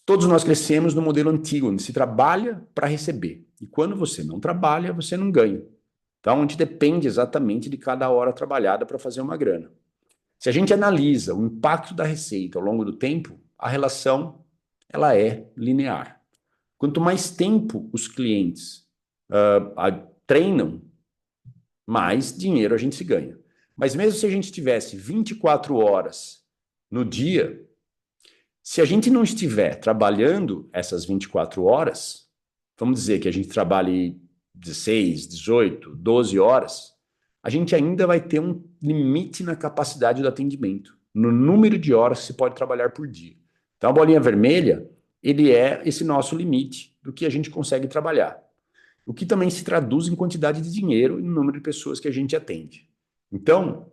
Todos nós crescemos no modelo antigo, onde se trabalha para receber. E quando você não trabalha, você não ganha. Então, a gente depende exatamente de cada hora trabalhada para fazer uma grana. Se a gente analisa o impacto da receita ao longo do tempo, a relação ela é linear. Quanto mais tempo os clientes treinam, mais dinheiro a gente se ganha. Mas mesmo se a gente tivesse 24 horas no dia, se a gente não estiver trabalhando essas 24 horas, vamos dizer que a gente trabalhe 16, 18, 12 horas, a gente ainda vai ter um limite na capacidade do atendimento, no número de horas que se pode trabalhar por dia. Então, a bolinha vermelha, ele é esse nosso limite do que a gente consegue trabalhar. O que também se traduz em quantidade de dinheiro e no número de pessoas que a gente atende. Então,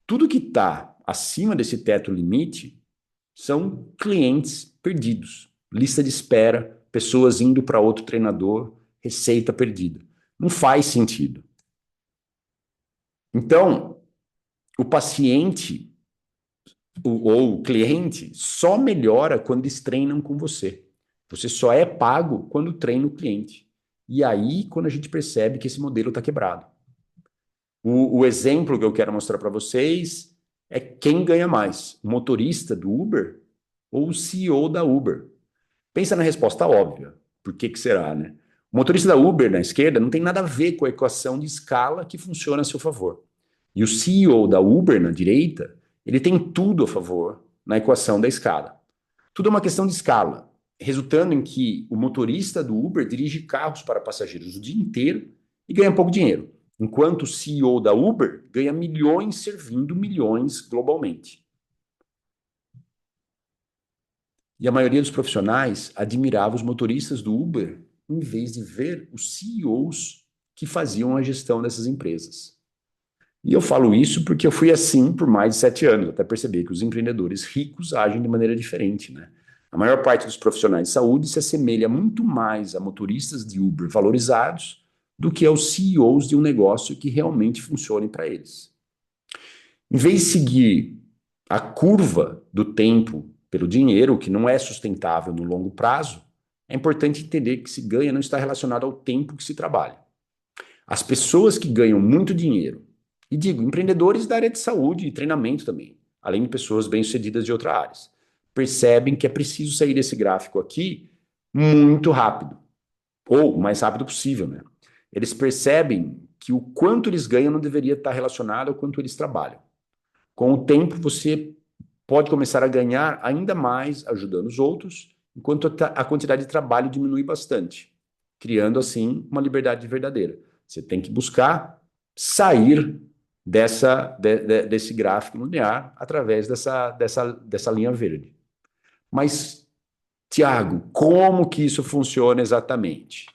tudo que está acima desse teto limite são clientes perdidos, lista de espera, pessoas indo para outro treinador, receita perdida. Não faz sentido. Então, o paciente ou o cliente só melhora quando eles treinam com você. Você só é pago quando treina o cliente. E aí, quando a gente percebe que esse modelo está quebrado. O exemplo que eu quero mostrar para vocês é quem ganha mais, o motorista do Uber ou o CEO da Uber. Pensa na resposta óbvia. Por que que será, né? O motorista da Uber na esquerda não tem nada a ver com a equação de escala que funciona a seu favor. E o CEO da Uber na direita, ele tem tudo a favor na equação da escala. Tudo é uma questão de escala, resultando em que o motorista do Uber dirige carros para passageiros o dia inteiro e ganha pouco dinheiro, enquanto o CEO da Uber ganha milhões servindo milhões globalmente. E a maioria dos profissionais admirava os motoristas do Uber em vez de ver os CEOs que faziam a gestão dessas empresas. E eu falo isso porque eu fui assim por mais de 7 anos, até perceber que os empreendedores ricos agem de maneira diferente, né? A maior parte dos profissionais de saúde se assemelha muito mais a motoristas de Uber valorizados do que aos CEOs de um negócio que realmente funcione para eles. Em vez de seguir a curva do tempo pelo dinheiro, que não é sustentável no longo prazo, é importante entender que se ganha não está relacionado ao tempo que se trabalha. As pessoas que ganham muito dinheiro, e digo, empreendedores da área de saúde e treinamento também, além de pessoas bem-sucedidas de outras áreas, percebem que é preciso sair desse gráfico aqui muito rápido, ou o mais rápido possível, né? Eles percebem que o quanto eles ganham não deveria estar relacionado ao quanto eles trabalham. Com o tempo, você pode começar a ganhar ainda mais ajudando os outros, enquanto a quantidade de trabalho diminui bastante, criando assim uma liberdade verdadeira. Você tem que buscar sair desse gráfico linear através dessa linha verde. Mas, Tiago, como que isso funciona exatamente?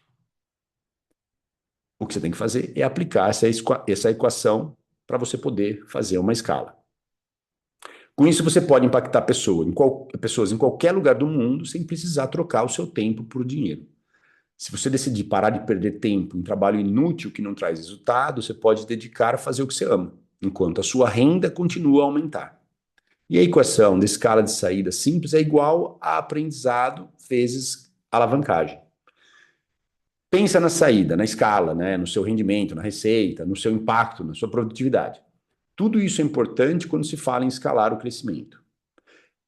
O que você tem que fazer é aplicar essa equação para você poder fazer uma escala. Com isso, você pode impactar pessoas em qualquer lugar do mundo sem precisar trocar o seu tempo por dinheiro. Se você decidir parar de perder tempo em trabalho inútil que não traz resultado, você pode dedicar a fazer o que você ama, enquanto a sua renda continua a aumentar. E a equação da escala de saída simples é igual a aprendizado vezes alavancagem. Pensa na saída, na escala, né, no seu rendimento, na receita, no seu impacto, na sua produtividade. Tudo isso é importante quando se fala em escalar o crescimento.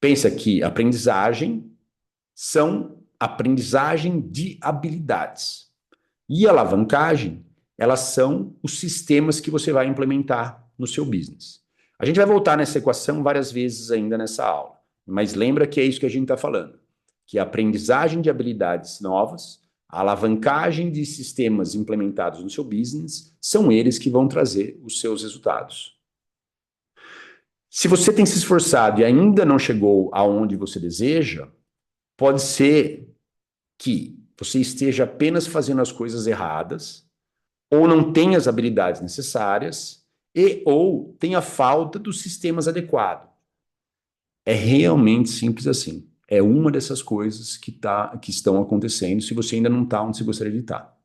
Pensa que aprendizagem de habilidades. E alavancagem, elas são os sistemas que você vai implementar no seu business. A gente vai voltar nessa equação várias vezes ainda nessa aula, mas lembra que é isso que a gente está falando, que a aprendizagem de habilidades novas, a alavancagem de sistemas implementados no seu business, são eles que vão trazer os seus resultados. Se você tem se esforçado e ainda não chegou aonde você deseja, pode ser que você esteja apenas fazendo as coisas erradas, ou não tenha as habilidades necessárias, e ou tenha falta dos sistemas adequados. É realmente simples assim. É uma dessas coisas que estão acontecendo se você ainda não está onde você gostaria de estar.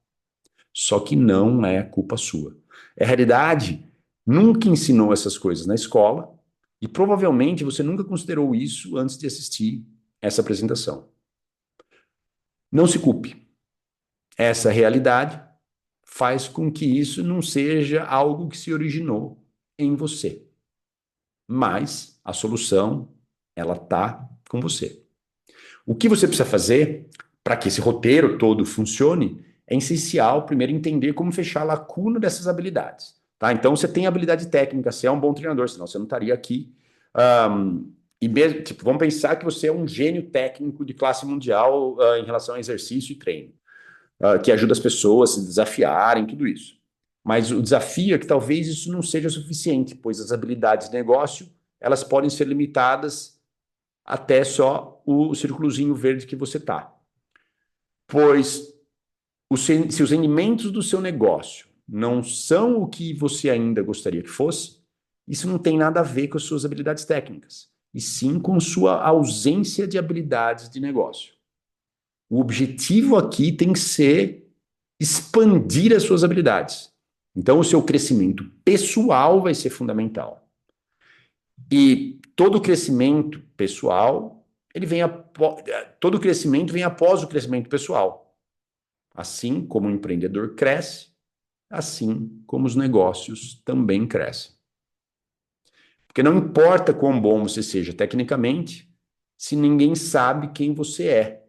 Só que não é culpa sua. A realidade nunca ensinou essas coisas na escola e provavelmente você nunca considerou isso antes de assistir essa apresentação. Não se culpe. Essa realidade faz com que isso não seja algo que se originou em você. Mas a solução, ela está com você. O que você precisa fazer para que esse roteiro todo funcione é essencial primeiro entender como fechar a lacuna dessas habilidades. Tá? Então você tem habilidade técnica, você é um bom treinador, senão você não estaria aqui. E mesmo, tipo, vamos pensar que você é um gênio técnico de classe mundial em relação a exercício e treino, que ajuda as pessoas a se desafiarem, tudo isso. Mas o desafio é que talvez isso não seja suficiente, pois as habilidades de negócio elas podem ser limitadas até só o círculozinho verde que você está. Pois se os rendimentos do seu negócio não são o que você ainda gostaria que fosse, isso não tem nada a ver com as suas habilidades técnicas, e sim com sua ausência de habilidades de negócio. O objetivo aqui tem que ser expandir as suas habilidades. Então, o seu crescimento pessoal vai ser fundamental. E todo crescimento pessoal, todo crescimento vem após o crescimento pessoal. Assim como o empreendedor cresce, assim como os negócios também crescem. Porque não importa quão bom você seja tecnicamente, se ninguém sabe quem você é.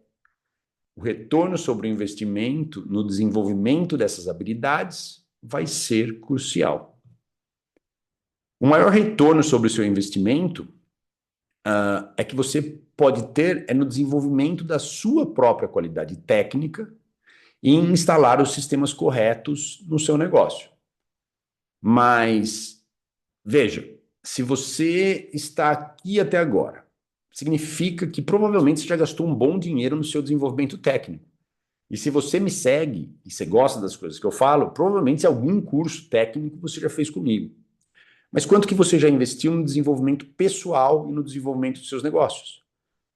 O retorno sobre o investimento no desenvolvimento dessas habilidades vai ser crucial. O maior retorno sobre o seu investimento é que você pode ter no desenvolvimento da sua própria qualidade técnica e em instalar os sistemas corretos no seu negócio. Mas, veja, se você está aqui até agora, significa que provavelmente você já gastou um bom dinheiro no seu desenvolvimento técnico. E se você me segue e você gosta das coisas que eu falo, provavelmente algum curso técnico você já fez comigo. Mas quanto que você já investiu no desenvolvimento pessoal e no desenvolvimento dos seus negócios?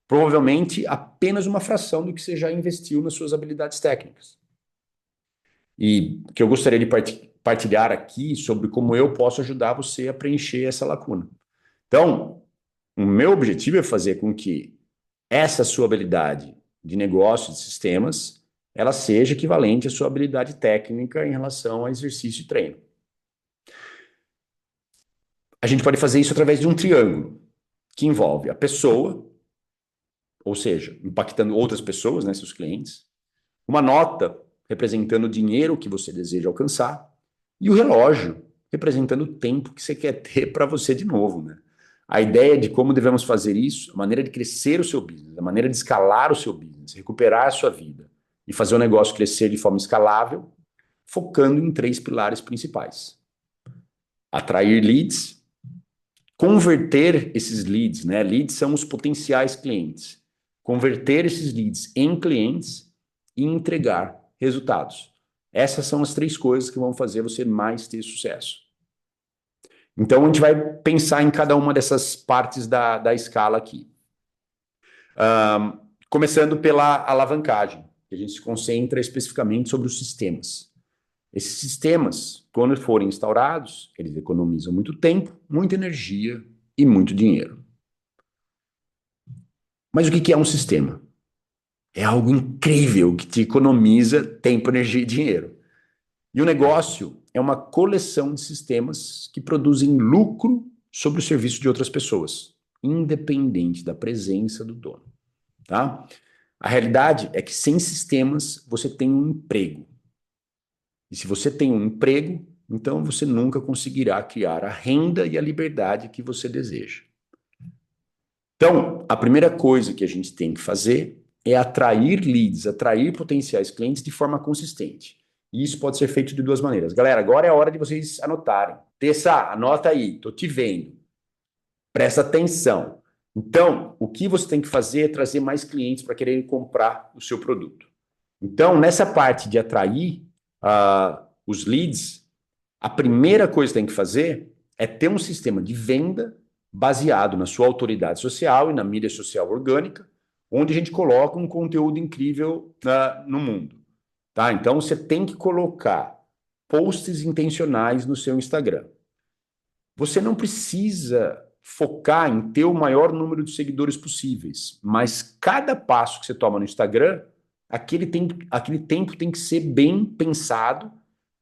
Provavelmente apenas uma fração do que você já investiu nas suas habilidades técnicas. E que eu gostaria de partilhar aqui sobre como eu posso ajudar você a preencher essa lacuna. Então, o meu objetivo é fazer com que essa sua habilidade de negócio, de sistemas, ela seja equivalente à sua habilidade técnica em relação a exercício e treino. A gente pode fazer isso através de um triângulo, que envolve a pessoa, ou seja, impactando outras pessoas, né, seus clientes, uma nota representando o dinheiro que você deseja alcançar e o relógio representando o tempo que você quer ter para você de novo, né? A ideia de como devemos fazer isso, a maneira de crescer o seu business, a maneira de escalar o seu business, recuperar a sua vida e fazer o negócio crescer de forma escalável, focando em 3 pilares principais: atrair leads, converter esses leads, né? Leads são os potenciais clientes. Converter esses leads em clientes e entregar resultados. Essas são as 3 coisas que vão fazer você mais ter sucesso. Então, a gente vai pensar em cada uma dessas partes da escala aqui. Começando pela alavancagem, que a gente se concentra especificamente sobre os sistemas. Esses sistemas, quando forem instaurados, eles economizam muito tempo, muita energia e muito dinheiro. Mas o que é um sistema? É algo incrível que te economiza tempo, energia e dinheiro. E o negócio é uma coleção de sistemas que produzem lucro sobre o serviço de outras pessoas, independente da presença do dono. Tá? A realidade é que sem sistemas você tem um emprego. E se você tem um emprego, então você nunca conseguirá criar a renda e a liberdade que você deseja. Então, a primeira coisa que a gente tem que fazer é atrair leads, atrair potenciais clientes de forma consistente. E isso pode ser feito de 2 maneiras. Galera, agora é a hora de vocês anotarem. Tessa, anota aí, tô te vendo. Presta atenção. Então, o que você tem que fazer é trazer mais clientes para quererem comprar o seu produto. Então, nessa parte de atrair os leads, a primeira coisa que tem que fazer é ter um sistema de venda baseado na sua autoridade social e na mídia social orgânica, onde a gente coloca um conteúdo incrível no mundo. Tá? Então, você tem que colocar posts intencionais no seu Instagram. Você não precisa focar em ter o maior número de seguidores possíveis, mas cada passo que você toma no Instagram aquele tempo tem que ser bem pensado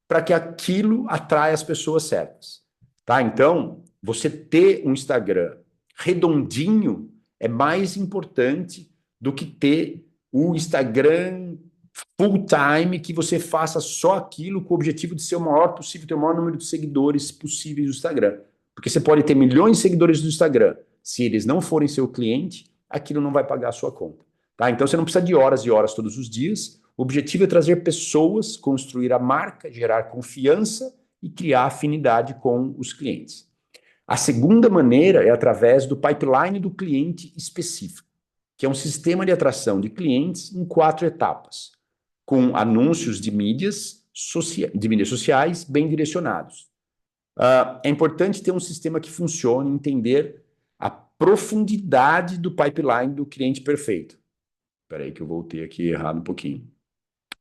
para que aquilo atraia as pessoas certas, tá? Então, você ter um Instagram redondinho é mais importante do que ter o Instagram full time, que você faça só aquilo com o objetivo de ser o maior possível, ter o maior número de seguidores possíveis do Instagram. Porque você pode ter milhões de seguidores do Instagram, se eles não forem seu cliente, aquilo não vai pagar a sua conta. Tá? Então você não precisa de horas e horas todos os dias. O objetivo é trazer pessoas, construir a marca, gerar confiança e criar afinidade com os clientes. A segunda maneira é através do pipeline do cliente específico, que é um sistema de atração de clientes em 4 etapas, com anúncios de mídias sociais bem direcionados. É importante ter um sistema que funcione, entender a profundidade do pipeline do cliente perfeito. Espera aí que eu voltei aqui errado um pouquinho.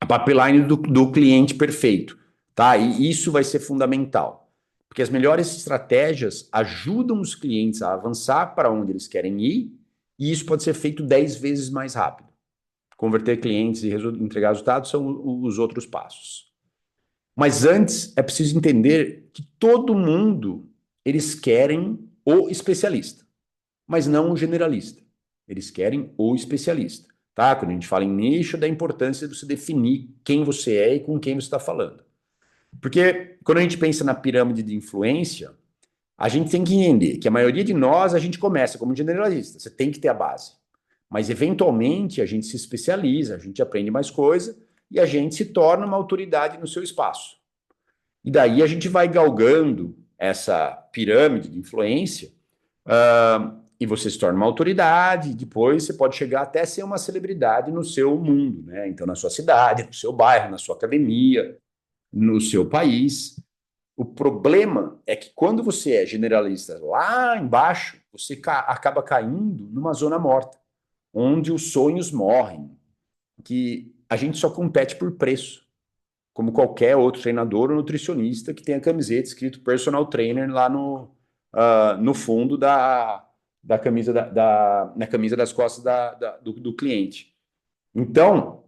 A pipeline do cliente perfeito, tá? E isso vai ser fundamental, porque as melhores estratégias ajudam os clientes a avançar para onde eles querem ir, e isso pode ser feito 10 vezes mais rápido. Converter clientes e entregar resultados são os outros passos. Mas antes é preciso entender que todo mundo eles querem o especialista, mas não o generalista. Eles querem o especialista, tá? Quando a gente fala em nicho, da importância de você definir quem você é e com quem você está falando. Porque quando a gente pensa na pirâmide de influência, a gente tem que entender que a maioria de nós, a gente começa como generalista, você tem que ter a base. Mas, eventualmente, a gente se especializa, a gente aprende mais coisa e a gente se torna uma autoridade no seu espaço. E daí a gente vai galgando essa pirâmide de influência, e você se torna uma autoridade, e depois você pode chegar até ser uma celebridade no seu mundo, né? Então, na sua cidade, no seu bairro, na sua academia, no seu país. O problema é que quando você é generalista lá embaixo, você acaba caindo numa zona morta, onde os sonhos morrem, que a gente só compete por preço, como qualquer outro treinador ou nutricionista que tem a camiseta escrito personal trainer lá no fundo da camisa, na camisa das costas do cliente. Então,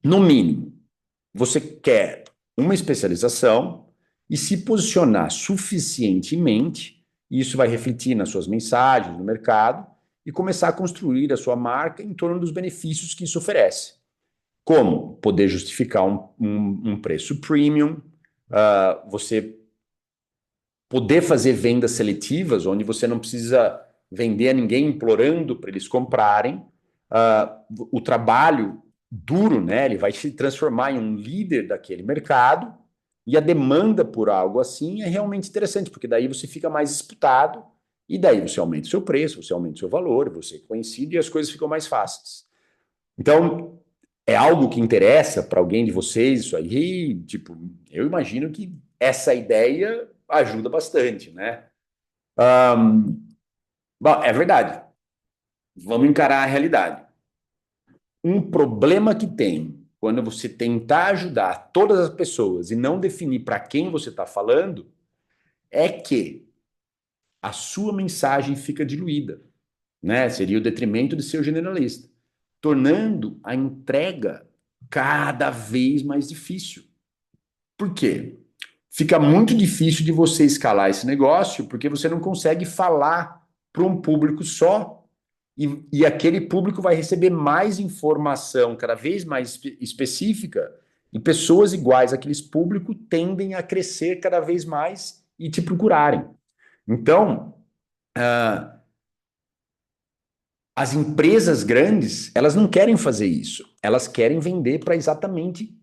no mínimo, você quer uma especialização e se posicionar suficientemente, e isso vai refletir nas suas mensagens no mercado, e começar a construir a sua marca em torno dos benefícios que isso oferece. Como poder justificar um preço premium, você poder fazer vendas seletivas, onde você não precisa vender a ninguém implorando para eles comprarem. O trabalho duro, né? Ele vai se transformar em um líder daquele mercado, e a demanda por algo assim é realmente interessante, porque daí você fica mais disputado, e daí você aumenta o seu preço, você aumenta o seu valor, você é conhecido e as coisas ficam mais fáceis. Então, é algo que interessa para alguém de vocês isso aí? Tipo, eu imagino que essa ideia ajuda bastante, né? Bom, é verdade. Vamos encarar a realidade. Um problema que tem quando você tentar ajudar todas as pessoas e não definir para quem você está falando é que a sua mensagem fica diluída, né? Seria o detrimento de ser o generalista, tornando a entrega cada vez mais difícil. Por quê? Fica muito difícil de você escalar esse negócio porque você não consegue falar para um público só, e aquele público vai receber mais informação cada vez mais específica, e pessoas iguais àqueles públicos tendem a crescer cada vez mais e te procurarem. Então, as empresas grandes, elas não querem fazer isso. Elas querem vender para exatamente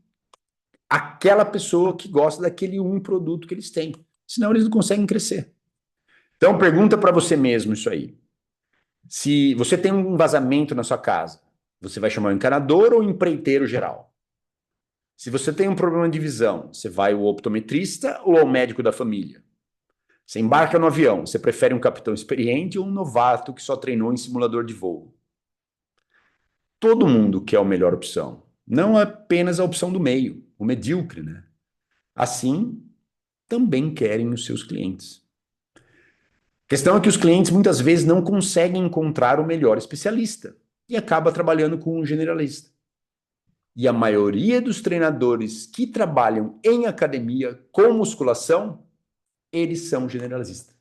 aquela pessoa que gosta daquele um produto que eles têm. Senão eles não conseguem crescer. Então pergunta para você mesmo isso aí. Se você tem um vazamento na sua casa, você vai chamar o encanador ou o empreiteiro geral? Se você tem um problema de visão, você vai ao optometrista ou ao médico da família? Você embarca no avião, você prefere um capitão experiente ou um novato que só treinou em simulador de voo? Todo mundo quer a melhor opção, não apenas a opção do meio, o medíocre, né? Assim, também querem os seus clientes. A questão é que os clientes muitas vezes não conseguem encontrar o melhor especialista e acaba trabalhando com um generalista. E a maioria dos treinadores que trabalham em academia com musculação, eles são generalistas.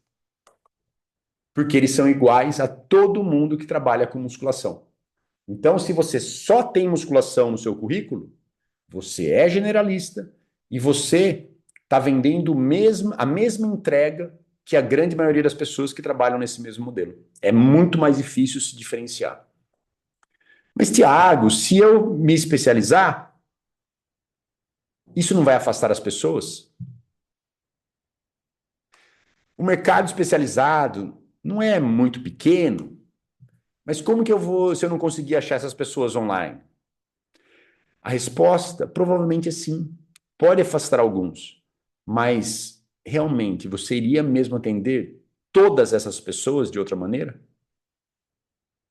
Porque eles são iguais a todo mundo que trabalha com musculação. Então, se você só tem musculação no seu currículo, você é generalista e você está vendendo a mesma entrega que a grande maioria das pessoas que trabalham nesse mesmo modelo. É muito mais difícil se diferenciar. Mas, Tiago, se eu me especializar, isso não vai afastar as pessoas? O mercado especializado não é muito pequeno, mas como que eu vou se eu não conseguir achar essas pessoas online? A resposta provavelmente é sim. Pode afastar alguns, mas realmente você iria mesmo atender todas essas pessoas de outra maneira?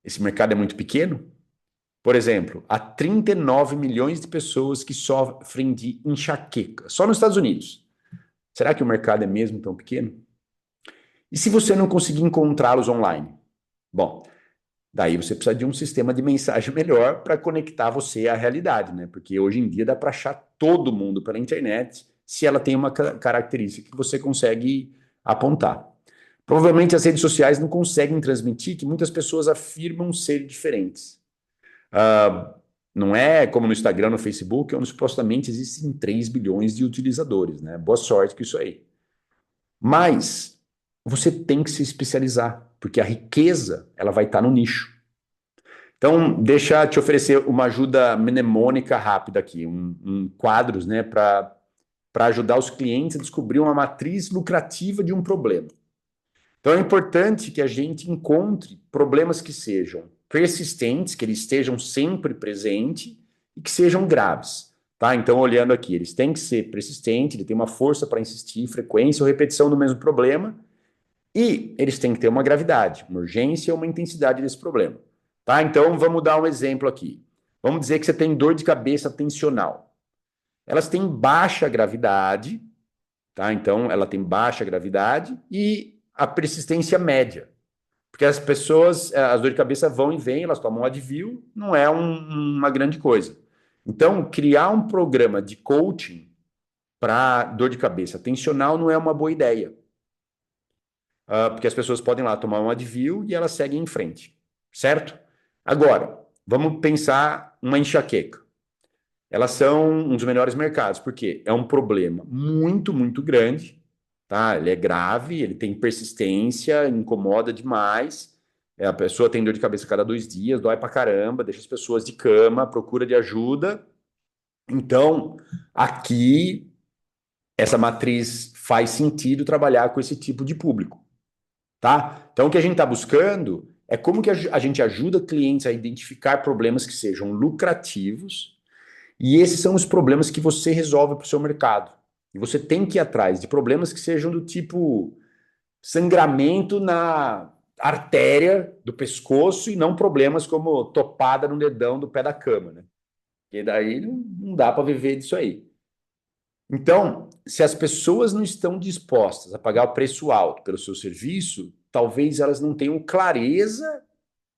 Esse mercado é muito pequeno? Por exemplo, há 39 milhões de pessoas que sofrem de enxaqueca, só nos Estados Unidos. Será que o mercado é mesmo tão pequeno? E se você não conseguir encontrá-los online? Bom, daí você precisa de um sistema de mensagem melhor para conectar você à realidade, né? Porque hoje em dia dá para achar todo mundo pela internet se ela tem uma característica que você consegue apontar. Provavelmente as redes sociais não conseguem transmitir que muitas pessoas afirmam ser diferentes. Não é como no Instagram, no Facebook, onde supostamente existem 3 bilhões de utilizadores, né? Boa sorte com isso aí. Mas você tem que se especializar, porque a riqueza ela vai estar no nicho. Então, deixa eu te oferecer uma ajuda mnemônica rápida aqui, quadros, né, para ajudar os clientes a descobrir uma matriz lucrativa de um problema. Então, é importante que a gente encontre problemas que sejam persistentes, que eles estejam sempre presentes e que sejam graves. Tá? Então, olhando aqui, eles têm que ser persistentes, ele tem uma força para insistir, frequência ou repetição do mesmo problema, e eles têm que ter uma gravidade, uma urgência ou uma intensidade desse problema. Tá? Então, vamos dar um exemplo aqui. Vamos dizer que você tem dor de cabeça tensional. Elas têm baixa gravidade, tá? Então, ela tem baixa gravidade e a persistência média. Porque as pessoas, as dores de cabeça vão e vêm, elas tomam Advil, não é uma grande coisa. Então, criar um programa de coaching para dor de cabeça tensional não é uma boa ideia. Porque as pessoas podem lá tomar um Advil e elas seguem em frente, certo? Agora, vamos pensar uma enxaqueca. Elas são um dos melhores mercados, porque é um problema muito, muito grande, tá? Ele é grave, ele tem persistência, incomoda demais. A pessoa tem dor de cabeça a cada 2 dias, dói pra caramba, deixa as pessoas de cama, procura de ajuda. Então, aqui, essa matriz faz sentido trabalhar com esse tipo de público. Tá? Então, o que a gente está buscando é como que a gente ajuda clientes a identificar problemas que sejam lucrativos, e esses são os problemas que você resolve para o seu mercado. E você tem que ir atrás de problemas que sejam do tipo sangramento na artéria do pescoço e não problemas como topada no dedão do pé da cama, né? Porque daí não dá para viver disso aí. Então, se as pessoas não estão dispostas a pagar o preço alto pelo seu serviço, talvez elas não tenham clareza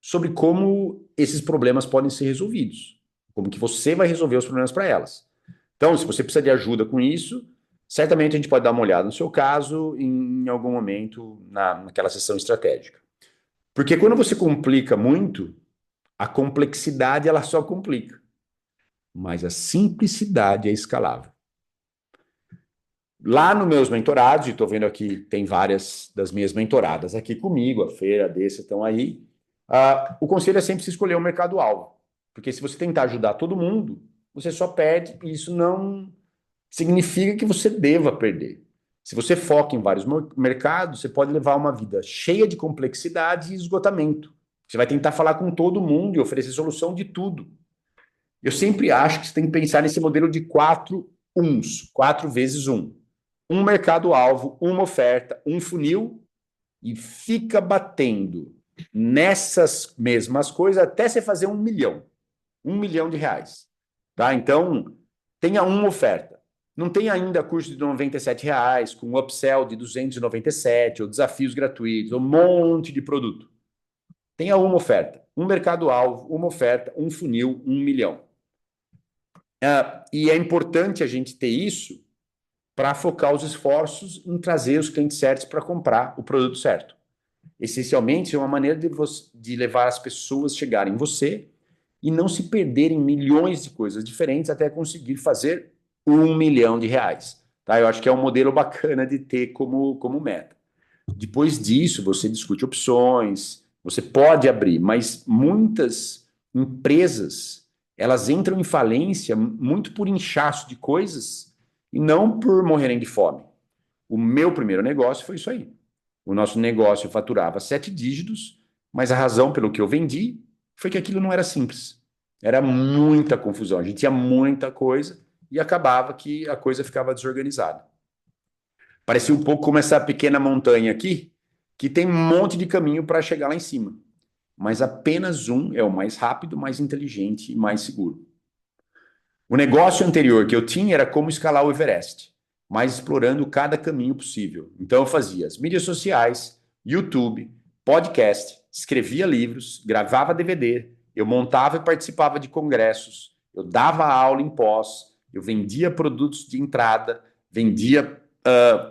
sobre como esses problemas podem ser resolvidos, como que você vai resolver os problemas para elas. Então, se você precisa de ajuda com isso, certamente a gente pode dar uma olhada no seu caso em algum momento naquela sessão estratégica. Porque quando você complica muito, a complexidade ela só complica, mas a simplicidade é escalável. Lá nos meus mentorados, e estou vendo aqui, tem várias das minhas mentoradas aqui comigo, a Feira, a Dessa estão aí. O conselho é sempre se escolher um mercado-alvo. Porque se você tentar ajudar todo mundo, você só perde, e isso não significa que você deva perder. Se você foca em vários mercados, você pode levar uma vida cheia de complexidade e esgotamento. Você vai tentar falar com todo mundo e oferecer solução de tudo. Eu sempre acho que você tem que pensar nesse modelo de 4 uns, 4 vezes 1. Um mercado-alvo, uma oferta, um funil, e fica batendo nessas mesmas coisas até você fazer 1 milhão. 1 milhão de reais. Tá? Então, tenha uma oferta. Não tem ainda curso de R$ 97, com upsell de 297, ou desafios gratuitos, ou um monte de produto. Tenha uma oferta. Um mercado-alvo, uma oferta, um funil, 1 milhão. E é importante a gente ter isso para focar os esforços em trazer os clientes certos para comprar o produto certo. Essencialmente, é uma maneira de levar as pessoas a chegarem em você e não se perderem milhões de coisas diferentes até conseguir fazer R$ 1 milhão. Tá? Eu acho que é um modelo bacana de ter como meta. Depois disso, você discute opções, você pode abrir, mas muitas empresas elas entram em falência muito por inchaço de coisas e não por morrerem de fome. O meu primeiro negócio foi isso aí. O nosso negócio faturava 7 dígitos, mas a razão pelo que eu vendi foi que aquilo não era simples. Era muita confusão. A gente tinha muita coisa e acabava que a coisa ficava desorganizada. Parecia um pouco como essa pequena montanha aqui, que tem um monte de caminho para chegar lá em cima. Mas apenas um é o mais rápido, mais inteligente e mais seguro. O negócio anterior que eu tinha era como escalar o Everest, mas explorando cada caminho possível. Então eu fazia as mídias sociais, YouTube, podcast, escrevia livros, gravava DVD, eu montava e participava de congressos, eu dava aula em pós, eu vendia produtos de entrada,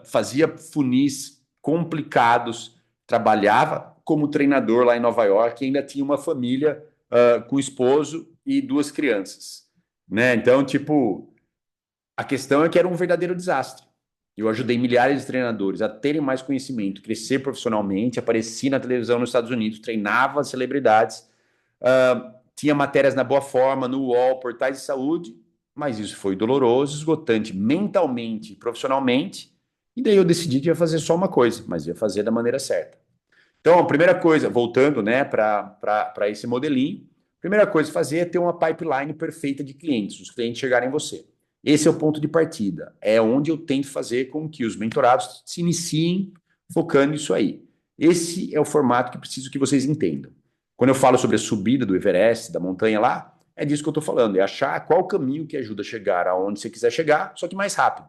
fazia funis complicados, trabalhava como treinador lá em Nova York e ainda tinha uma família com esposo e 2 crianças. Né? Então, tipo, a questão é que era um verdadeiro desastre. Eu ajudei milhares de treinadores a terem mais conhecimento, crescer profissionalmente, apareci na televisão nos Estados Unidos, treinava celebridades, tinha matérias na Boa Forma, no UOL, portais de saúde, mas isso foi doloroso, esgotante mentalmente e profissionalmente, e daí eu decidi que ia fazer só uma coisa, mas ia fazer da maneira certa. Então, a primeira coisa, voltando né, para esse modelinho, a primeira coisa a fazer é ter uma pipeline perfeita de clientes, os clientes chegarem em você. Esse é o ponto de partida. É onde eu tento fazer com que os mentorados se iniciem focando nisso aí. Esse é o formato que preciso que vocês entendam. Quando eu falo sobre a subida do Everest, da montanha lá, é disso que eu estou falando, é achar qual o caminho que ajuda a chegar aonde você quiser chegar, só que mais rápido.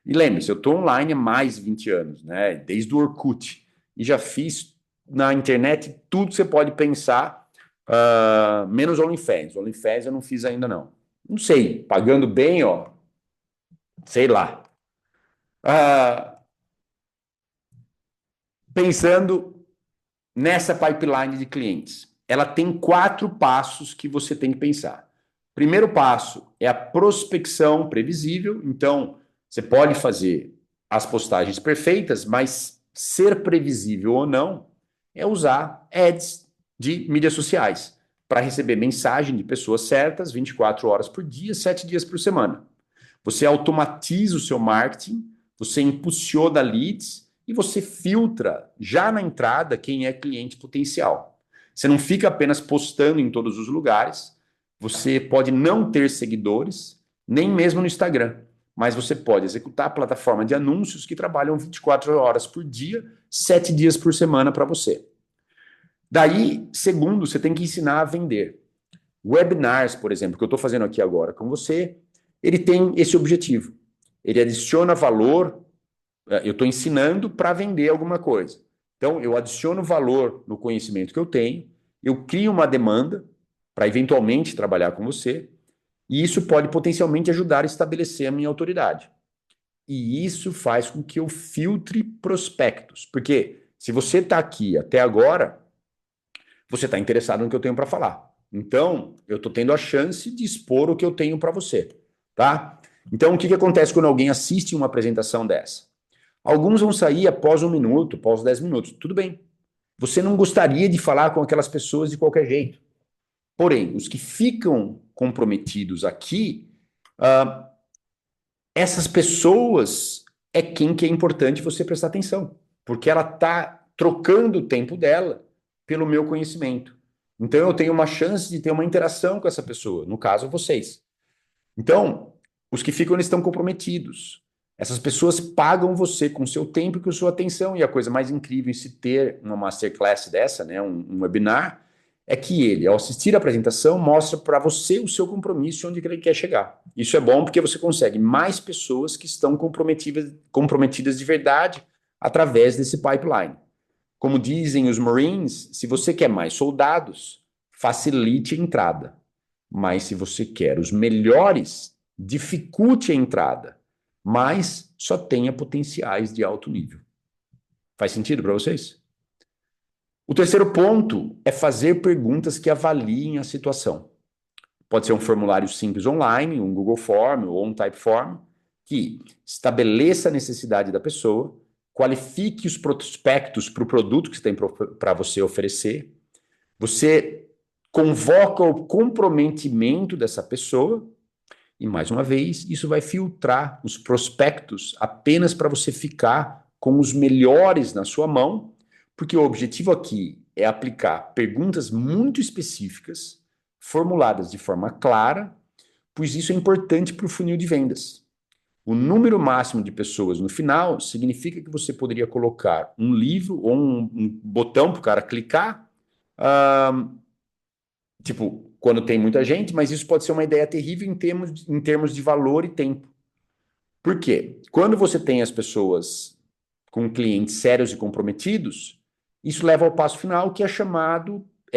E lembre-se, eu estou online há mais de 20 anos, né? Desde o Orkut. E já fiz na internet tudo que você pode pensar, menos OnlyFans. OnlyFans eu não fiz ainda, não. Não sei, pagando bem, ó, sei lá. Ah, pensando nessa pipeline de clientes, ela tem 4 passos que você tem que pensar. Primeiro passo é a prospecção previsível. Então, você pode fazer as postagens perfeitas, mas ser previsível ou não é usar ads de mídias sociais para receber mensagem de pessoas certas 24 horas por dia, 7 dias por semana. Você automatiza o seu marketing, você impulsiona leads e você filtra já na entrada quem é cliente potencial. Você não fica apenas postando em todos os lugares, você pode não ter seguidores, nem mesmo no Instagram, mas você pode executar a plataforma de anúncios que trabalham 24 horas por dia, 7 dias por semana para você. Daí, segundo, você tem que ensinar a vender. Webinars, por exemplo, que eu estou fazendo aqui agora com você, ele tem esse objetivo. Ele adiciona valor, eu estou ensinando para vender alguma coisa. Então, eu adiciono valor no conhecimento que eu tenho, eu crio uma demanda para eventualmente trabalhar com você, e isso pode potencialmente ajudar a estabelecer a minha autoridade. E isso faz com que eu filtre prospectos. Porque se você está aqui até agora, você está interessado no que eu tenho para falar. Então, eu estou tendo a chance de expor o que eu tenho para você, tá? Então, o que acontece quando alguém assiste uma apresentação dessa? Alguns vão sair após 1 minuto, após 10 minutos. Tudo bem. Você não gostaria de falar com aquelas pessoas de qualquer jeito. Porém, os que ficam comprometidos aqui, uh, essas pessoas é quem que é importante você prestar atenção. Porque ela está trocando o tempo dela pelo meu conhecimento. Então eu tenho uma chance de ter uma interação com essa pessoa, no caso vocês. Então, os que ficam eles estão comprometidos. Essas pessoas pagam você com seu tempo e com sua atenção. E a coisa mais incrível em se ter uma masterclass dessa, né, um webinar, é que ele, ao assistir a apresentação, mostra para você o seu compromisso e onde ele quer chegar. Isso é bom porque você consegue mais pessoas que estão comprometidas de verdade através desse pipeline. Como dizem os Marines, se você quer mais soldados, facilite a entrada. Mas se você quer os melhores, dificulte a entrada, mas só tenha potenciais de alto nível. Faz sentido para vocês? O terceiro ponto é fazer perguntas que avaliem a situação. Pode ser um formulário simples online, um Google Form ou um Typeform, que estabeleça a necessidade da pessoa, qualifique os prospectos para o produto que você tem para você oferecer, você convoca o comprometimento dessa pessoa e, mais uma vez, isso vai filtrar os prospectos apenas para você ficar com os melhores na sua mão, porque o objetivo aqui é aplicar perguntas muito específicas, formuladas de forma clara, pois isso é importante para o funil de vendas. O número máximo de pessoas no final significa que você poderia colocar um livro ou um botão para o cara clicar, tipo, quando tem muita gente, mas isso pode ser uma ideia terrível em termos de valor e tempo. Por quê? Quando você tem as pessoas com clientes sérios e comprometidos, isso leva ao passo final, que é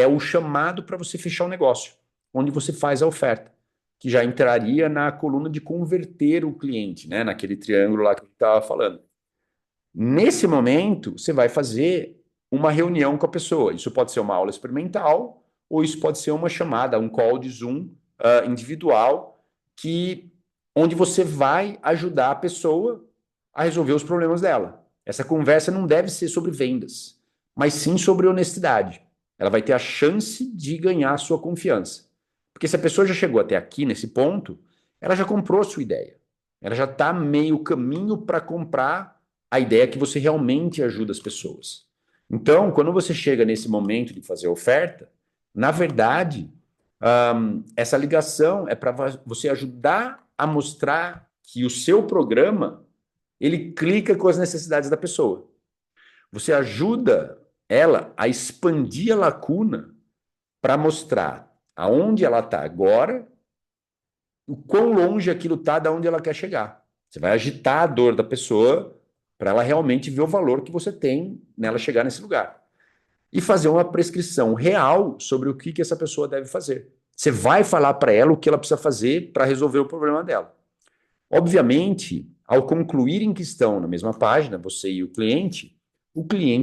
o chamado para você fechar o negócio, onde você faz a oferta, que já entraria na coluna de converter o cliente, né? Naquele triângulo lá que eu estava falando. Nesse momento, você vai fazer uma reunião com a pessoa. Isso pode ser uma aula experimental, ou isso pode ser uma chamada, um call de Zoom individual, onde você vai ajudar a pessoa a resolver os problemas dela. Essa conversa não deve ser sobre vendas, mas sim sobre honestidade. Ela vai ter a chance de ganhar a sua confiança. Porque se a pessoa já chegou até aqui, nesse ponto, ela já comprou a sua ideia. Ela já está meio caminho para comprar a ideia que você realmente ajuda as pessoas. Então, quando você chega nesse momento de fazer a oferta, na verdade, essa ligação é para você ajudar a mostrar que o seu programa ele clica com as necessidades da pessoa. Você ajuda ela a expandir a lacuna para mostrar aonde ela está agora, o quão longe aquilo está da onde ela quer chegar. Você vai agitar a dor da pessoa para ela realmente ver o valor que você tem nela chegar nesse lugar. E fazer uma prescrição real sobre o que essa pessoa deve fazer. Você vai falar para ela o que ela precisa fazer para resolver o problema dela. Obviamente, ao concluírem que estão na mesma página, você e o cliente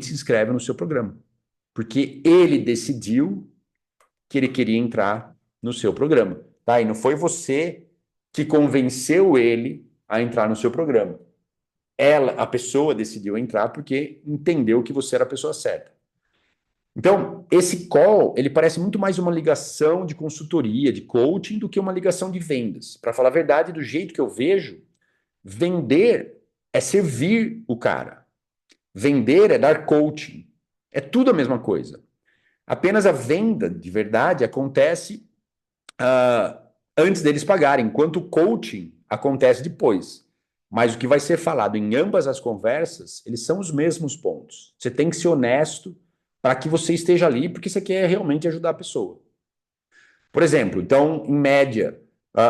se inscreve no seu programa. Porque ele decidiu que ele queria entrar no seu programa. Tá? E não foi você que convenceu ele a entrar no seu programa. A pessoa decidiu entrar porque entendeu que você era a pessoa certa. Então, esse call, ele parece muito mais uma ligação de consultoria, de coaching, do que uma ligação de vendas. Para falar a verdade, do jeito que eu vejo, vender é servir o cara. Vender é dar coaching. É tudo a mesma coisa. Apenas a venda, de verdade, acontece antes deles pagarem, enquanto o coaching acontece depois. Mas o que vai ser falado em ambas as conversas, eles são os mesmos pontos. Você tem que ser honesto para que você esteja ali, porque você quer realmente ajudar a pessoa. Por exemplo, então, em média,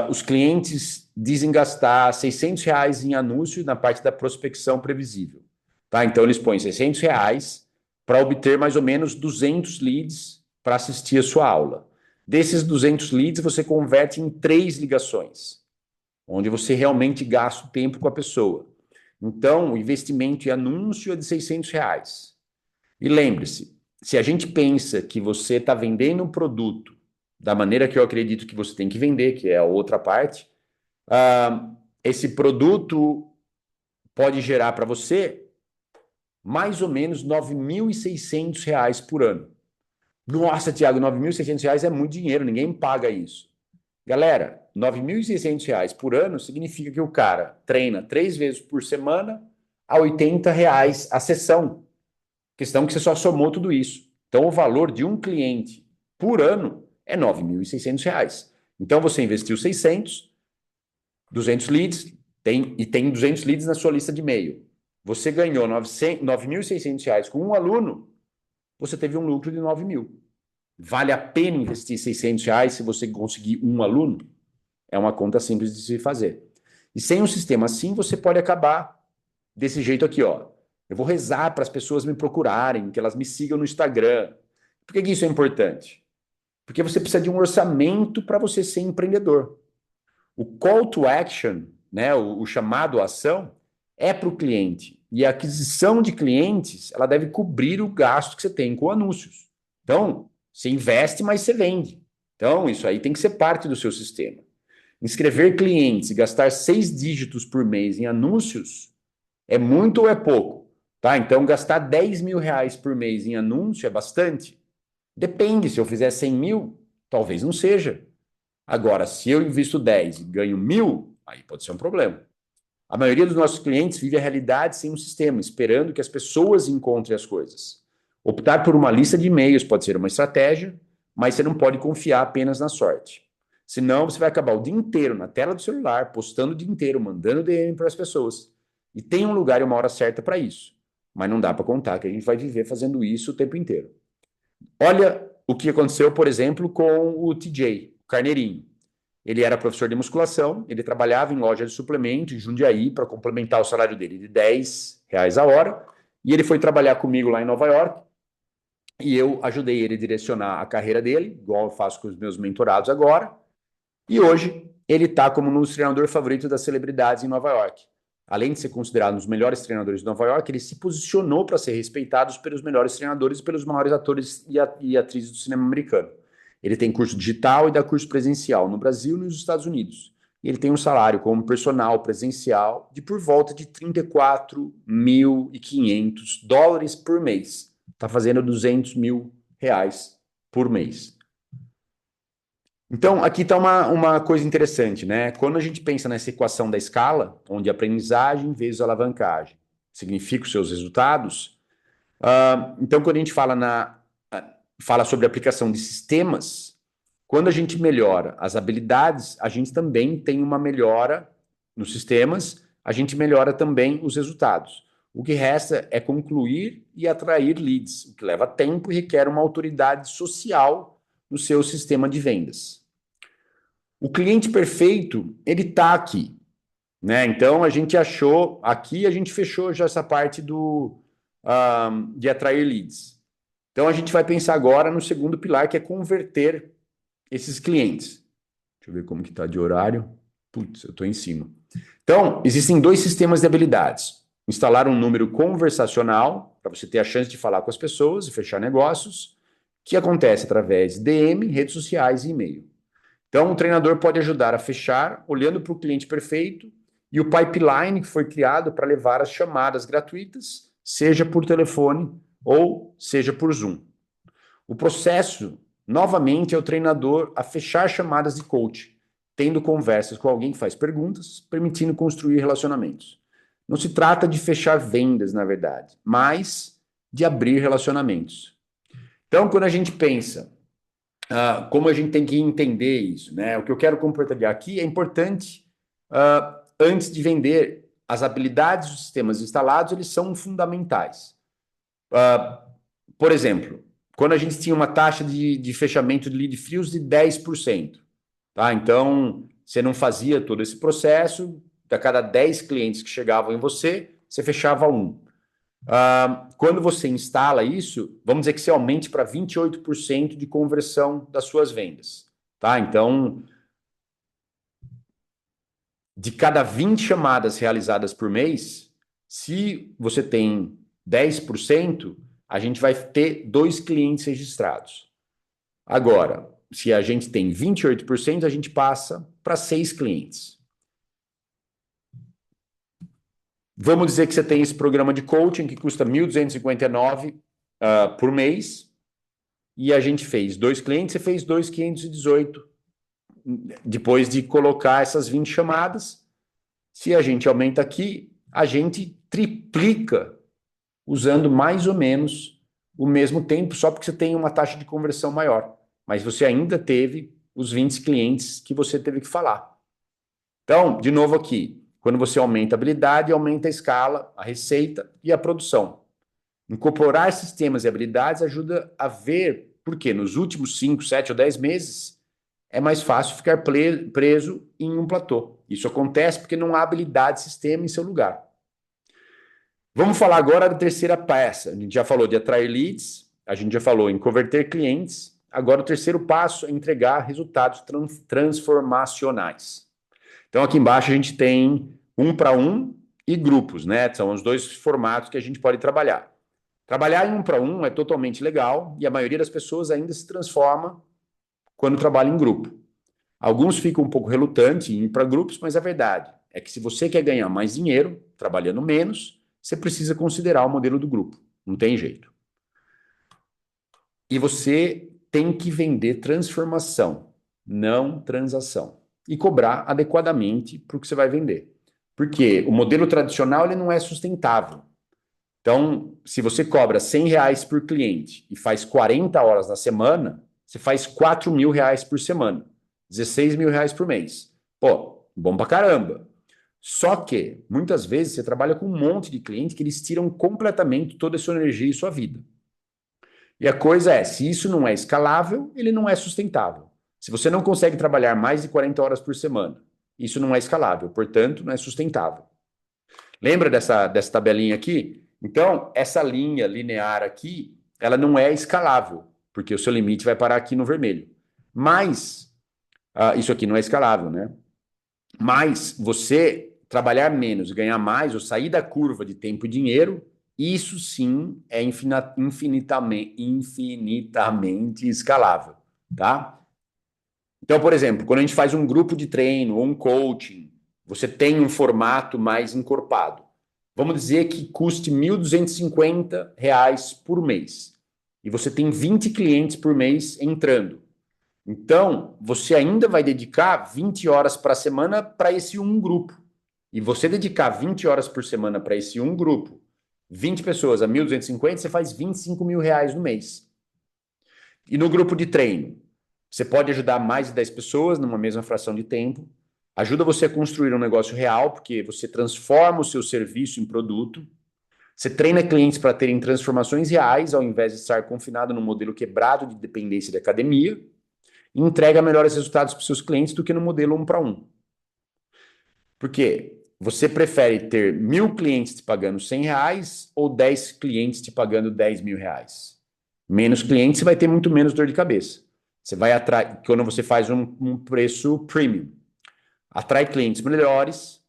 os clientes dizem gastar R$ 600 em anúncio na parte da prospecção previsível. Tá? Então, eles põem R$ 600 para obter mais ou menos 200 leads para assistir a sua aula. Desses 200 leads, você converte em 3 ligações, onde você realmente gasta o tempo com a pessoa. Então, o investimento em anúncio é de R$ 600. E lembre-se, se a gente pensa que você está vendendo um produto da maneira que eu acredito que você tem que vender, que é a outra parte, esse produto pode gerar para você mais ou menos R$ 9.600 por ano. Nossa, Tiago, R$ 9.600 é muito dinheiro, ninguém paga isso. Galera, R$ 9.600 por ano significa que o cara treina 3 vezes por semana a R$ 80 a sessão. Questão que você só somou tudo isso. Então, o valor de um cliente por ano é R$ 9.600. Então, você investiu 600, 200 leads, tem 200 leads na sua lista de e-mail. Você ganhou R$ 9.600 com um aluno, você teve um lucro de 9 mil. Vale a pena investir R$ 600 se você conseguir um aluno? É uma conta simples de se fazer. E sem um sistema assim, você pode acabar desse jeito aqui, ó. Eu vou rezar para as pessoas me procurarem, que elas me sigam no Instagram. Por que isso é importante? Porque você precisa de um orçamento para você ser empreendedor. O call to action, né, o chamado à ação, é para o cliente. E a aquisição de clientes, ela deve cobrir o gasto que você tem com anúncios. Então, você investe, mas você vende. Então, isso aí tem que ser parte do seu sistema. Inscrever clientes e gastar 6 dígitos por mês em anúncios é muito ou é pouco? Tá? Então, gastar R$ 10.000 por mês em anúncio é bastante? Depende, se eu fizer 100 mil, talvez não seja. Agora, se eu invisto 10 e ganho 1.000, aí pode ser um problema. A maioria dos nossos clientes vive a realidade sem um sistema, esperando que as pessoas encontrem as coisas. Optar por uma lista de e-mails pode ser uma estratégia, mas você não pode confiar apenas na sorte. Senão, você vai acabar o dia inteiro na tela do celular, postando o dia inteiro, mandando DM para as pessoas. E tem um lugar e uma hora certa para isso. Mas não dá para contar que a gente vai viver fazendo isso o tempo inteiro. Olha o que aconteceu, por exemplo, com o TJ, o Carneirinho. Ele era professor de musculação, ele trabalhava em loja de suplemento em Jundiaí para complementar o salário dele de R$ 10 a hora. E ele foi trabalhar comigo lá em Nova York e eu ajudei ele a direcionar a carreira dele, igual eu faço com os meus mentorados agora. E hoje ele está como um dos treinadores favoritos das celebridades em Nova York. Além de ser considerado um dos melhores treinadores de Nova York, ele se posicionou para ser respeitado pelos melhores treinadores e pelos maiores atores e atrizes do cinema americano. Ele tem curso digital e dá curso presencial no Brasil e nos Estados Unidos. E ele tem um salário como personal presencial de por volta de US$ 34.500 por mês. Está fazendo R$ 200.000 por mês. Então, aqui está uma coisa interessante, né? Quando a gente pensa nessa equação da escala, onde aprendizagem vezes alavancagem significa os seus resultados, então quando a gente fala sobre aplicação de sistemas, quando a gente melhora as habilidades, a gente também tem uma melhora nos sistemas, a gente melhora também os resultados. O que resta é concluir e atrair leads, o que leva tempo e requer uma autoridade social no seu sistema de vendas. O cliente perfeito, ele está aqui, né? Então, a gente achou, aqui a gente fechou já essa parte de atrair leads. Então, a gente vai pensar agora no segundo pilar, que é converter esses clientes. Deixa eu ver como que está de horário. Putz, eu estou em cima. Então, existem 2 sistemas de habilidades. Instalar um número conversacional, para você ter a chance de falar com as pessoas e fechar negócios, que acontece através de DM, redes sociais e e-mail. Então, o treinador pode ajudar a fechar, olhando para o cliente perfeito, e o pipeline que foi criado para levar as chamadas gratuitas, seja por telefone ou seja por Zoom. O processo, novamente, é o treinador a fechar chamadas de coach, tendo conversas com alguém que faz perguntas, permitindo construir relacionamentos. Não se trata de fechar vendas, na verdade, mas de abrir relacionamentos. Então, quando a gente pensa como a gente tem que entender isso, né? O que eu quero compartilhar aqui é importante, antes de vender, as habilidades dos sistemas instalados, eles são fundamentais. Por exemplo, quando a gente tinha uma taxa de fechamento de lead frios de 10%, tá? Então, você não fazia todo esse processo, a cada 10 clientes que chegavam em você, você fechava um. Quando você instala isso, vamos dizer que você aumente para 28% de conversão das suas vendas. Tá? Então, de cada 20 chamadas realizadas por mês, se você tem 10%, a gente vai ter 2 clientes registrados. Agora, se a gente tem 28%, a gente passa para 6 clientes. Vamos dizer que você tem esse programa de coaching que custa R$ 1.259 por mês, e a gente fez 2 clientes, você fez 2.518 depois de colocar essas 20 chamadas. Se a gente aumenta aqui, a gente triplica usando mais ou menos o mesmo tempo, só porque você tem uma taxa de conversão maior. Mas você ainda teve os 20 clientes que você teve que falar. Então, de novo aqui, quando você aumenta a habilidade, aumenta a escala, a receita e a produção. Incorporar sistemas e habilidades ajuda a ver porque nos últimos 5, 7 ou 10 meses é mais fácil ficar preso em um platô. Isso acontece porque não há habilidade sistema em seu lugar. Vamos falar agora da terceira peça. A gente já falou de atrair leads, a gente já falou em converter clientes. Agora o terceiro passo é entregar resultados transformacionais. Então, aqui embaixo a gente tem 1 para 1 e grupos, né? São os dois formatos que a gente pode trabalhar. Trabalhar em 1 para 1 é totalmente legal e a maioria das pessoas ainda se transforma quando trabalha em grupo. Alguns ficam um pouco relutantes em ir para grupos, mas a verdade é que se você quer ganhar mais dinheiro trabalhando menos, você precisa considerar o modelo do grupo. Não tem jeito. E você tem que vender transformação, não transação. E cobrar adequadamente para o que você vai vender. Porque o modelo tradicional ele não é sustentável. Então, se você cobra R$ 100 por cliente e faz 40 horas na semana, você faz R$ 4.000 por semana, R$ 16.000 por mês. Pô, bom pra caramba. Só que, muitas vezes, você trabalha com um monte de cliente que eles tiram completamente toda a sua energia e sua vida. E a coisa é, se isso não é escalável, ele não é sustentável. Se você não consegue trabalhar mais de 40 horas por semana, isso não é escalável, portanto, não é sustentável. Lembra dessa tabelinha aqui? Então, essa linha linear aqui, ela não é escalável, porque o seu limite vai parar aqui no vermelho. Mas, isso aqui não é escalável, né? Mas você trabalhar menos, ganhar mais, ou sair da curva de tempo e dinheiro, isso sim é infinitamente escalável, tá? Então, por exemplo, quando a gente faz um grupo de treino ou um coaching, você tem um formato mais encorpado. Vamos dizer que custe R$ 1.250 por mês. E você tem 20 clientes por mês entrando. Então, você ainda vai dedicar 20 horas para a semana para esse um grupo. E você dedicar 20 horas por semana para esse um grupo, 20 pessoas a 1.250, você faz R$ 25.000 no mês. E no grupo de treino, você pode ajudar mais de 10 pessoas numa mesma fração de tempo. Ajuda você a construir um negócio real, porque você transforma o seu serviço em produto. Você treina clientes para terem transformações reais, ao invés de estar confinado num modelo quebrado de dependência de academia. E entrega melhores resultados para os seus clientes do que no modelo 1 para 1. Por quê? Você prefere ter 1.000 clientes te pagando R$ 100 ou 10 clientes te pagando R$ 10.000? Menos clientes, você vai ter muito menos dor de cabeça. Você vai atrair, quando você faz um preço premium, atrai clientes melhores,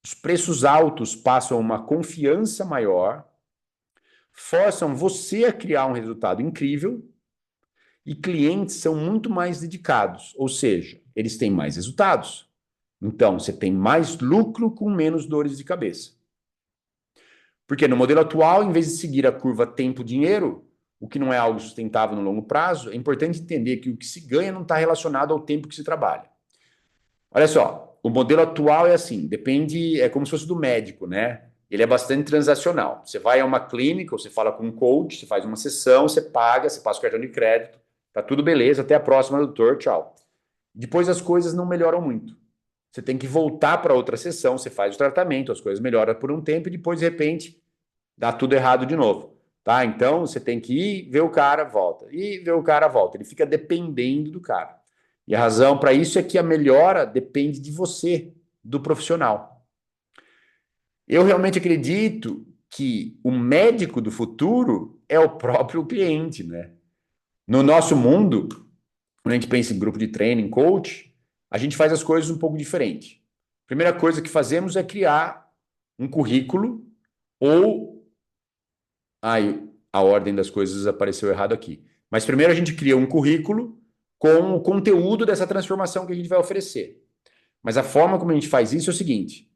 os preços altos passam uma confiança maior, forçam você a criar um resultado incrível e clientes são muito mais dedicados, ou seja, eles têm mais resultados. Então, você tem mais lucro com menos dores de cabeça. Porque no modelo atual, em vez de seguir a curva tempo-dinheiro, o que não é algo sustentável no longo prazo, é importante entender que o que se ganha não está relacionado ao tempo que se trabalha. Olha só, o modelo atual é assim, depende, é como se fosse do médico, né? Ele é bastante transacional. Você vai a uma clínica, você fala com um coach, você faz uma sessão, você paga, você passa o cartão de crédito, tá tudo beleza, até a próxima, doutor, tchau. Depois as coisas não melhoram muito. Você tem que voltar para outra sessão, você faz o tratamento, as coisas melhoram por um tempo e depois, de repente, dá tudo errado de novo. Tá? Então, você tem que ir, ver o cara, volta. E ver o cara, volta. Ele fica dependendo do cara. E a razão para isso é que a melhora depende de você, do profissional. Eu realmente acredito que o médico do futuro é o próprio cliente, né? No nosso mundo, quando a gente pensa em grupo de treino, em coach, a gente faz as coisas um pouco diferente. A primeira coisa que fazemos é criar um currículo ou... Ai, a ordem das coisas apareceu errado aqui. Mas primeiro a gente cria um currículo com o conteúdo dessa transformação que a gente vai oferecer. Mas a forma como a gente faz isso é o seguinte: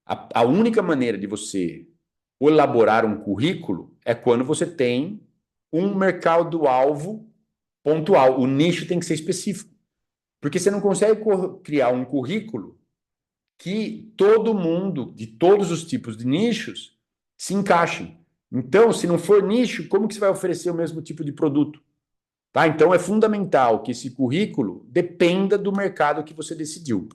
a única maneira de você elaborar um currículo é quando você tem um mercado-alvo pontual. O nicho tem que ser específico. Porque você não consegue criar um currículo que todo mundo, de todos os tipos de nichos, se encaixe. Então, se não for nicho, como que você vai oferecer o mesmo tipo de produto? Tá? Então, é fundamental que esse currículo dependa do mercado que você decidiu.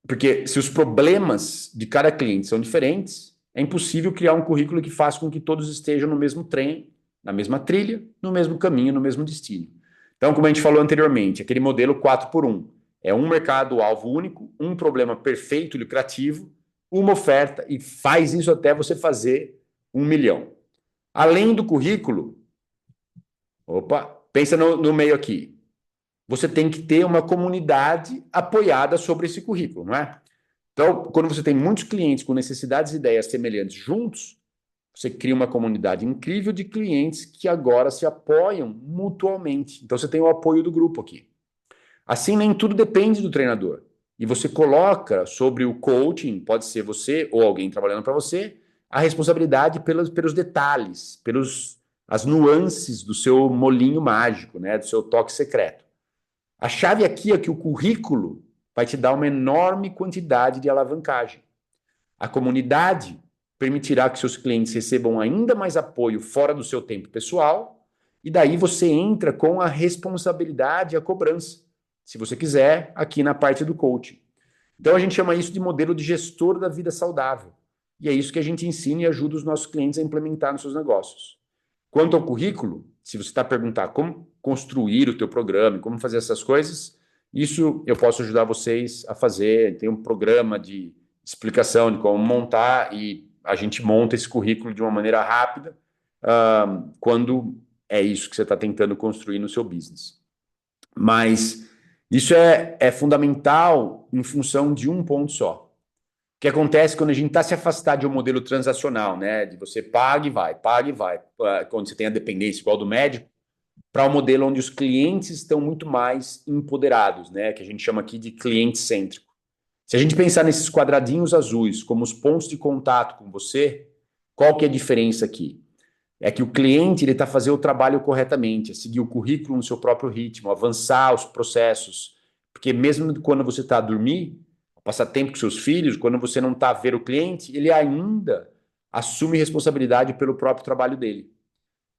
Porque se os problemas de cada cliente são diferentes, é impossível criar um currículo que faça com que todos estejam no mesmo trem, na mesma trilha, no mesmo caminho, no mesmo destino. Então, como a gente falou anteriormente, aquele modelo 4 por 1 é um mercado-alvo único, um problema perfeito, lucrativo, uma oferta e faz isso até você fazer 1 milhão. Além do currículo, opa, pensa no meio aqui. você tem que ter uma comunidade apoiada sobre esse currículo, não é? Então, quando você tem muitos clientes com necessidades e ideias semelhantes juntos, você cria uma comunidade incrível de clientes que agora se apoiam mutuamente. Então, você tem o apoio do grupo aqui. Assim, nem tudo depende do treinador. E você coloca sobre o coaching, pode ser você ou alguém trabalhando para você, a responsabilidade pelos detalhes, as nuances do seu molinho mágico, né, do seu toque secreto. A chave aqui é que o currículo vai te dar uma enorme quantidade de alavancagem. A comunidade permitirá que seus clientes recebam ainda mais apoio fora do seu tempo pessoal, e daí você entra com a responsabilidade e a cobrança, se você quiser, aqui na parte do coaching. Então a gente chama isso de modelo de gestor da vida saudável. E é isso que a gente ensina e ajuda os nossos clientes a implementar nos seus negócios. Quanto ao currículo, se você está a perguntar como construir o teu programa, como fazer essas coisas, isso eu posso ajudar vocês a fazer. Tem um programa de explicação de como montar e a gente monta esse currículo de uma maneira rápida quando é isso que você está tentando construir no seu business. Mas isso é fundamental em função de um ponto só. O que acontece quando a gente está se afastar de um modelo transacional, né? De você paga e vai, quando você tem a dependência igual do médico, para um modelo onde os clientes estão muito mais empoderados, né? Que a gente chama aqui de cliente cêntrico. Se a gente pensar nesses quadradinhos azuis como os pontos de contato com você, qual que é a diferença aqui? É que o cliente ele está fazendo o trabalho corretamente, é seguir o currículo no seu próprio ritmo, avançar os processos. Porque mesmo quando você está a dormir, passar tempo com seus filhos, quando você não está a ver o cliente, ele ainda assume responsabilidade pelo próprio trabalho dele.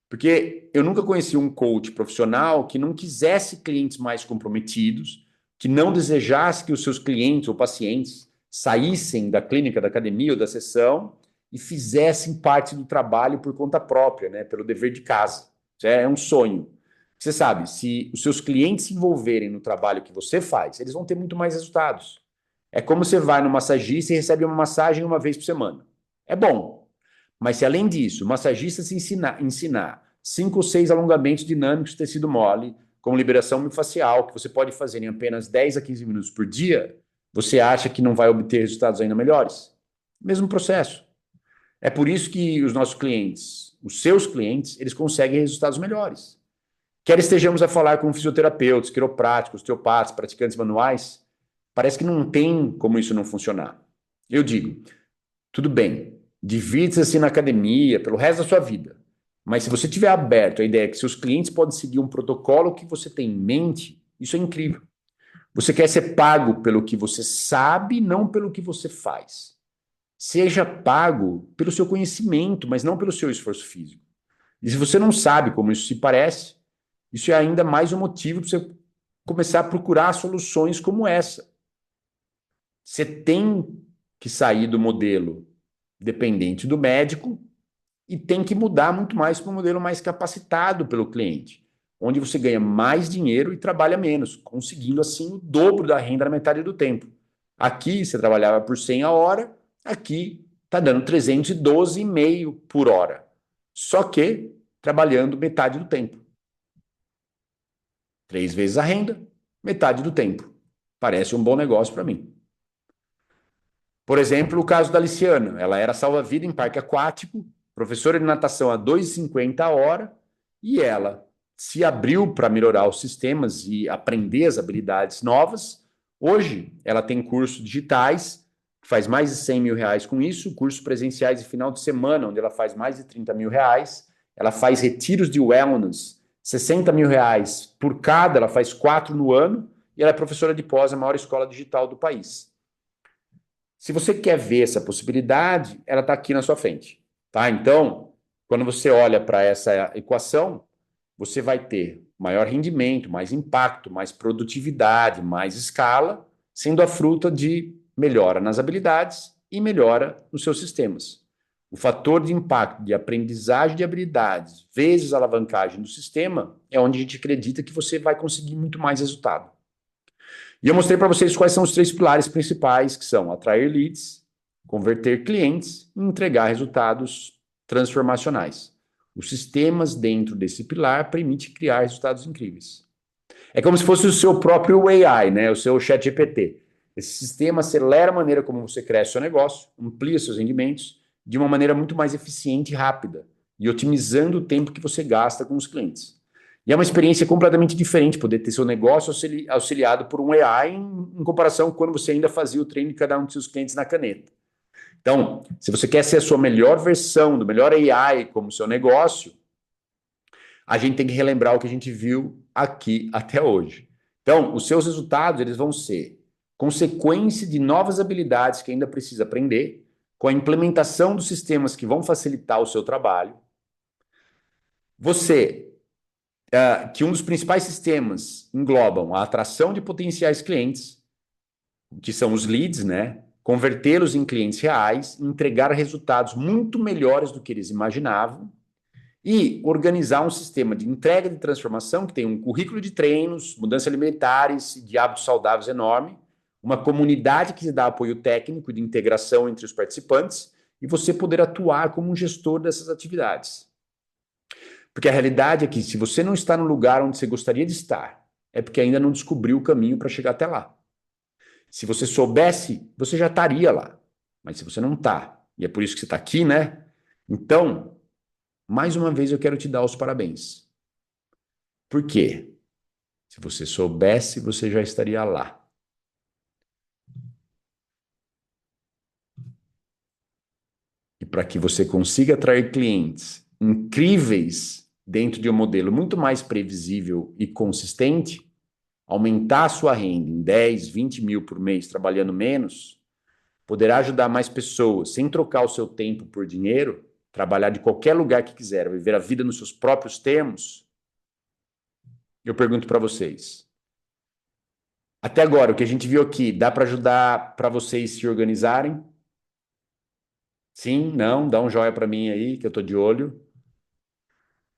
Porque eu nunca conheci um coach profissional que não quisesse clientes mais comprometidos, que não desejasse que os seus clientes ou pacientes saíssem da clínica, da academia ou da sessão e fizessem parte do trabalho por conta própria, né, pelo dever de casa. Isso é um sonho. Você sabe, se os seus clientes se envolverem no trabalho que você faz, eles vão ter muito mais resultados. É como você vai no massagista e recebe uma massagem uma vez por semana. É bom, mas se além disso, o massagista se ensinar 5 ou 6 alongamentos dinâmicos de tecido mole, com liberação miofascial, que você pode fazer em apenas 10 a 15 minutos por dia, você acha que não vai obter resultados ainda melhores? Mesmo processo. É por isso que os nossos clientes, os seus clientes, eles conseguem resultados melhores. Quer estejamos a falar com fisioterapeutas, quiropráticos, osteopatas, praticantes manuais, parece que não tem como isso não funcionar. Eu digo, tudo bem, divirta-se na academia pelo resto da sua vida. Mas se você tiver aberto a ideia que seus clientes podem seguir um protocolo que você tem em mente, isso é incrível. Você quer ser pago pelo que você sabe, não pelo que você faz. Seja pago pelo seu conhecimento, mas não pelo seu esforço físico. E se você não sabe como isso se parece, isso é ainda mais um motivo para você começar a procurar soluções como essa. Você tem que sair do modelo dependente do médico e tem que mudar muito mais para um modelo mais capacitado pelo cliente, onde você ganha mais dinheiro e trabalha menos, conseguindo assim o dobro da renda na metade do tempo. Aqui você trabalhava por 100 a hora, aqui está dando 312,5 por hora. Só que trabalhando metade do tempo. 3 vezes a renda, metade do tempo. Parece um bom negócio para mim. Por exemplo, o caso da Aliciana. Ela era salva-vida em parque aquático, professora de natação a 2,50 a hora, e ela se abriu para melhorar os sistemas e aprender as habilidades novas. Hoje, ela tem cursos digitais, faz mais de 100 mil reais com isso, cursos presenciais de final de semana, onde ela faz mais de 30 mil reais. Ela faz retiros de wellness, 60 mil reais por cada, ela faz 4 no ano, e ela é professora de pós, a maior escola digital do país. Se você quer ver essa possibilidade, ela está aqui na sua frente, tá? Então, quando você olha para essa equação, você vai ter maior rendimento, mais impacto, mais produtividade, mais escala, sendo a fruta de melhora nas habilidades e melhora nos seus sistemas. O fator de impacto de aprendizagem de habilidades vezes a alavancagem do sistema é onde a gente acredita que você vai conseguir muito mais resultado. E eu mostrei para vocês quais são os 3 pilares principais, que são atrair leads, converter clientes e entregar resultados transformacionais. Os sistemas dentro desse pilar permitem criar resultados incríveis. É como se fosse o seu próprio AI, né? O seu ChatGPT. Esse sistema acelera a maneira como você cresce o seu negócio, amplia seus rendimentos de uma maneira muito mais eficiente e rápida, e otimizando o tempo que você gasta com os clientes. E é uma experiência completamente diferente poder ter seu negócio auxiliado por um AI em comparação com quando você ainda fazia o treino de cada um dos seus clientes na caneta. Então, se você quer ser a sua melhor versão, do melhor AI como seu negócio, a gente tem que relembrar o que a gente viu aqui até hoje. Então, os seus resultados eles vão ser consequência de novas habilidades que ainda precisa aprender, com a implementação dos sistemas que vão facilitar o seu trabalho. Que um dos principais sistemas englobam a atração de potenciais clientes, que são os leads, né? Convertê-los em clientes reais, entregar resultados muito melhores do que eles imaginavam e organizar um sistema de entrega de transformação que tem um currículo de treinos, mudanças alimentares, de hábitos saudáveis enorme, uma comunidade que dá apoio técnico de integração entre os participantes e você poder atuar como um gestor dessas atividades. Porque a realidade é que se você não está no lugar onde você gostaria de estar, é porque ainda não descobriu o caminho para chegar até lá. Se você soubesse, você já estaria lá. Mas se você não está, e é por isso que você está aqui, né? Então, mais uma vez eu quero te dar os parabéns. Por quê? Se você soubesse, você já estaria lá. E para que você consiga atrair clientes incríveis dentro de um modelo muito mais previsível e consistente, aumentar a sua renda em 10, 20 mil por mês trabalhando menos, poderá ajudar mais pessoas sem trocar o seu tempo por dinheiro, trabalhar de qualquer lugar que quiser, viver a vida nos seus próprios termos. Eu pergunto para vocês, até agora, o que a gente viu aqui, dá para ajudar para vocês se organizarem? Sim? Não? Dá um joia para mim aí, que eu estou de olho.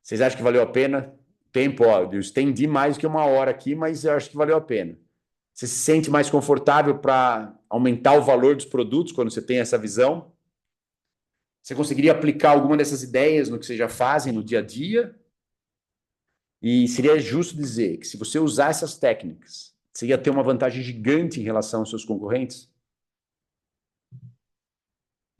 Vocês acham que valeu a pena? Tempo, ó, eu estendi mais que uma hora aqui, mas eu acho que valeu a pena. Você se sente mais confortável para aumentar o valor dos produtos quando você tem essa visão? Você conseguiria aplicar alguma dessas ideias no que vocês já fazem no dia a dia? E seria justo dizer que se você usar essas técnicas, você ia ter uma vantagem gigante em relação aos seus concorrentes?